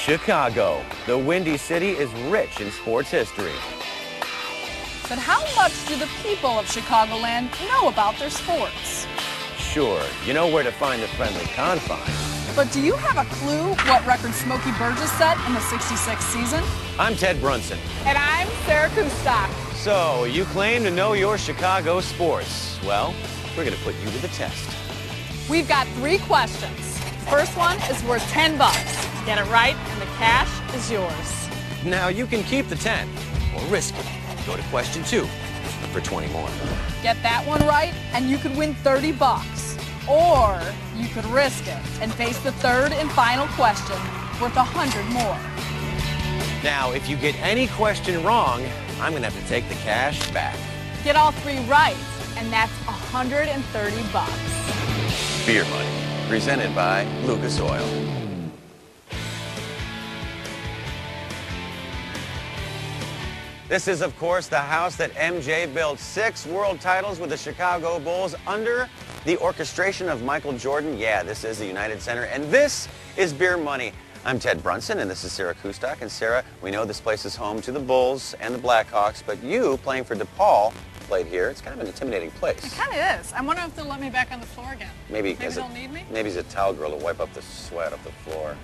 Chicago. The Windy City is rich in sports history. But how much do the people of Chicagoland know about their sports? Sure, you know where to find the friendly confines. But do you have a clue what record Smokey Burgess set in the '66 season? I'm Ted Brunson. And I'm Sarah Kustok. So, you claim to know your Chicago sports. Well, we're going to put you to the test. We've got 3 questions. First one is worth $10. Get it right, and the cash is yours. Now, you can keep the 10 or risk it. Go to question 2 for 20 more. Get that one right, and you could win $30. Or you could risk it and face the third and final question worth 100 more. Now, if you get any question wrong, I'm going to have to take the cash back. Get all 3 right, and that's $130. Beer Money, presented by Lucas Oil. This is, of course, the house that MJ built. 6 world titles with the Chicago Bulls under the orchestration of Michael Jordan. Yeah, this is the United Center, and this is Beer Money. I'm Ted Brunson, and this is Sarah Kustok. And Sarah, we know this place is home to the Bulls and the Blackhawks, but you, playing for DePaul, played here. It's kind of an intimidating place. It kind of is. I'm wondering if they'll let me back on the floor again. Maybe they'll need me? Maybe it's a towel girl to wipe up the sweat off the floor.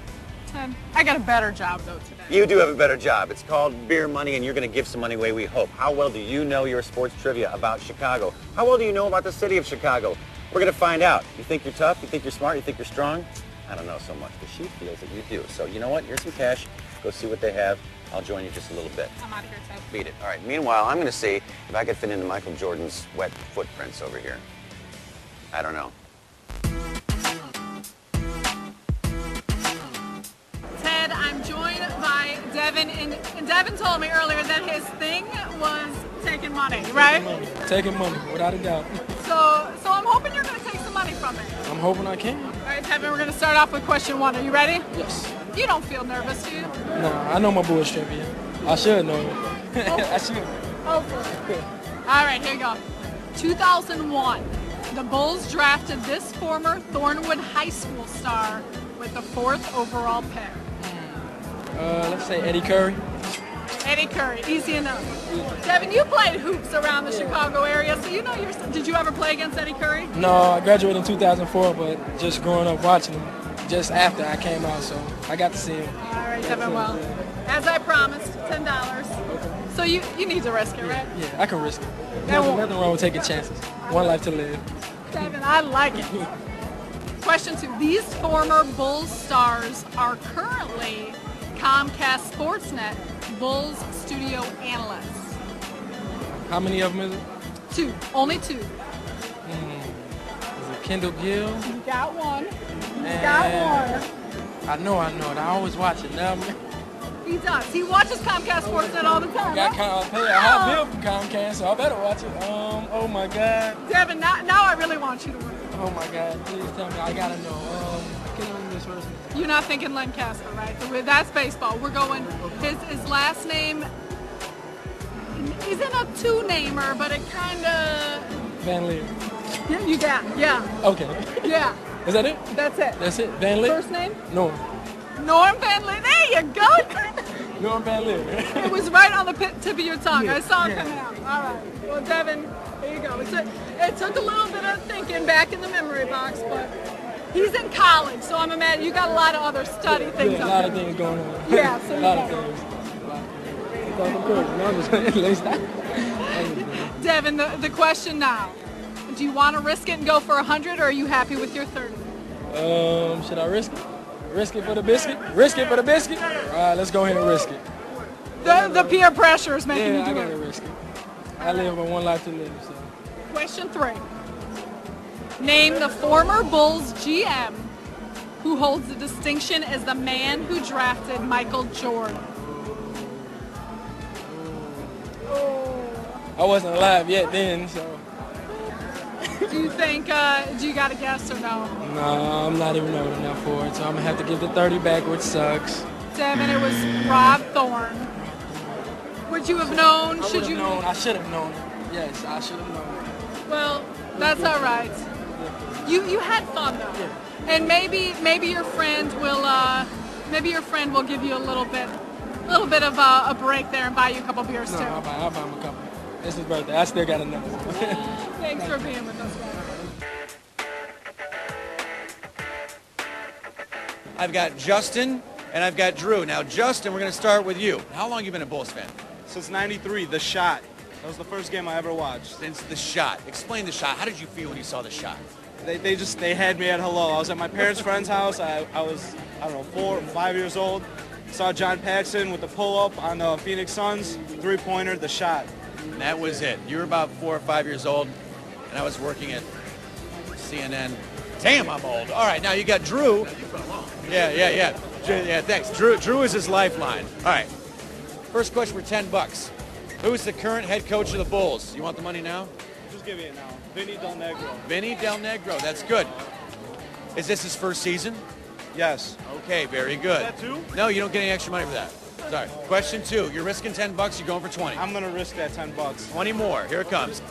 Ted, I got a better job, though, today. You do have a better job. It's called Beer Money, and you're going to give some money away, we hope. How well do you know your sports trivia about Chicago? How well do you know about the city of Chicago? We're going to find out. You think you're tough? You think you're smart? You think you're strong? I don't know so much, but she feels that you do. So you know what? Here's some cash. Go see what they have. I'll join you just a little bit. I'm out of here, Ted. Beat it. All right. Meanwhile, I'm going to see if I can fit into Michael Jordan's wet footprints over here. I don't know. Ted, I'm joined by Devin, and Devin told me earlier that his thing was taking money, right? Taking money, without a doubt. So I'm hoping you're going to take some money from it. I'm hoping I can. All right, Devin, we're going to start off with question 1. Are you ready? Yes. You don't feel nervous, do you? No, I know my Bulls trivia. I should know it. I should. Hopefully. All right, here you go. 2001, the Bulls drafted this former Thornwood High School star with the 4th overall pick. Let's say Eddie Curry. Eddie Curry, easy enough. Devin, you played hoops around the Chicago area, so you know your. Did you ever play against Eddie Curry? No, I graduated in 2004, but just growing up watching him, just after I came out, so I got to see him. All right, Devin, well, as I promised, $10. Okay. So you need to risk it, right? Yeah, I can risk it. Nothing wrong with taking chances. One life to live. Devin, I like it. Question 2. These former Bulls stars are currently Comcast Sportsnet Bulls studio analysts. How many of them is it? 2. Only 2. Is it Kendall Gill? You got one. You got one. I know it. I always watch it. Now, he does. He watches Comcast Sportsnet all the time. I pay a high bill from Comcast, so I better watch it. Oh my God. Devin, now I really want you to win. Oh my God, please tell me. I gotta know. I can't remember this first name. You're not thinking Len Casper, right? That's baseball. We're going, his last name isn't a 2-namer, but it kind of... Van Leer. Yeah, you got it. Yeah. Okay. Yeah. Is that it? That's it. That's it? Van Leer? First name? Norm. Norm Van Leer. There you go. Norm Van Leer. It was right on the tip of your tongue. Yeah. I saw it coming out. All right. Well, Devin, here you go. It took a little bit of thinking back in the memory box, but he's in college, so I'm imagining you got a lot of other study things. Yeah, a lot of things going on. Yeah, so a lot of things. Devin, the question now. Do you want to risk it and go for 100, or are you happy with your 30? Should I risk it? Risk it for the biscuit? Risk it for the biscuit? All right, let's go ahead and risk it. The peer pressure is making you do it. I gotta risk it. I live on one life to live, so. Question 3. Name the former Bulls GM who holds the distinction as the man who drafted Michael Jordan. I wasn't alive yet then, so. Do you think, do you got a guess or no? No, I'm not even old enough for it, so I'm going to have to give the 30 back, which sucks. Devin, it was Rob Thorne. Would you have known? I should have known. Yes, I should have known. Well, that's all right. You had fun though, and maybe your friend will Maybe your friend will give you a little bit of a break there and buy you a couple beers No, too. I'll buy him a couple. It's his birthday. I still got enough. Thanks for being with us, guys. I've got Justin and I've got Drew. Now, Justin, we're going to start with you. How long have you been a Bulls fan? Since '93, The Shot. That was the first game I ever watched. Since The Shot. Explain The Shot. How did you feel when you saw The Shot? They had me at hello. I was at my parents' friend's house. I was, I don't know, 4 or 5 years old. Saw John Paxson with the pull-up on the Phoenix Suns, three-pointer, The Shot. And that was it. You were about 4 or 5 years old, and I was working at CNN. Damn, I'm old. All right, now you got Drew. Yeah, thanks. Drew is his lifeline. All right. First question for $10. Who's the current head coach of the Bulls? You want the money now? Just give me it now. Vinny Del Negro. Vinny Del Negro. That's good. Is this his first season? Yes. Okay, very good. Is that two? No, you don't get any extra money for that. Sorry. Question 2. You're risking $10. You're going for 20. I'm going to risk that $10. 20 more. Here it comes.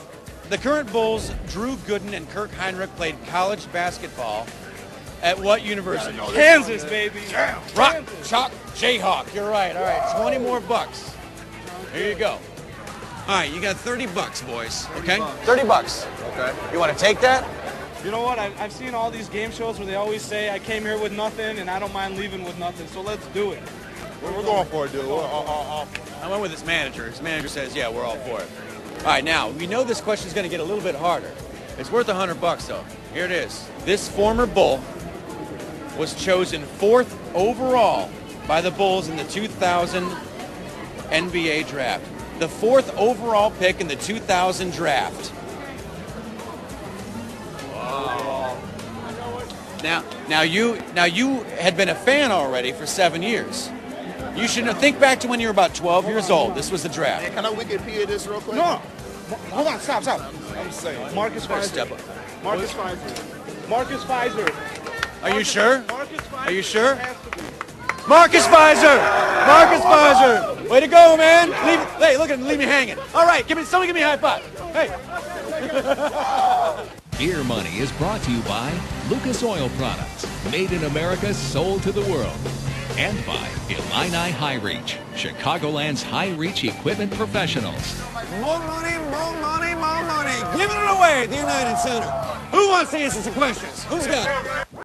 The current Bulls, Drew Gooden and Kirk Heinrich, played college basketball at what university? Kansas, baby. Rock, Kansas. Chalk, Jayhawk. You're right. All right, 20 more bucks. Here you go. All right, you got $30, boys. Okay? $30. Okay. You want to take that? You know what? I've seen all these game shows where they always say, I came here with nothing, and I don't mind leaving with nothing, so let's do it. We're going for it, dude. I went with his manager. His manager says, yeah, we're all for it. All right, now, we know this question is going to get a little bit harder. It's worth $100, though. Here it is. This former Bull was chosen 4th overall by the Bulls in the 2000 NBA draft. The 4th overall pick in the 2000 draft. Wow. Now you had been a fan already for 7 years. You should think back to when you were about 12 years old. This was the draft. Can I Wikipedia this real quick? No. Hold on. Stop. I'm saying. Marcus Step Pfizer. up. Marcus Pfizer. Marcus Pfizer. Are you sure? Marcus Pfizer. Are you sure? Has to be. Marcus Pfizer! Marcus Pfizer! Way to go, man! Hey, look at him, leave me hanging. All right, somebody give me a high five. Hey. Beer Money is brought to you by Lucas Oil Products, made in America, sold to the world. And by Illini High Reach, Chicagoland's high reach equipment professionals. More money, more money, more money. Giving it away at the United Center. Who wants to answer some questions? Who's got it?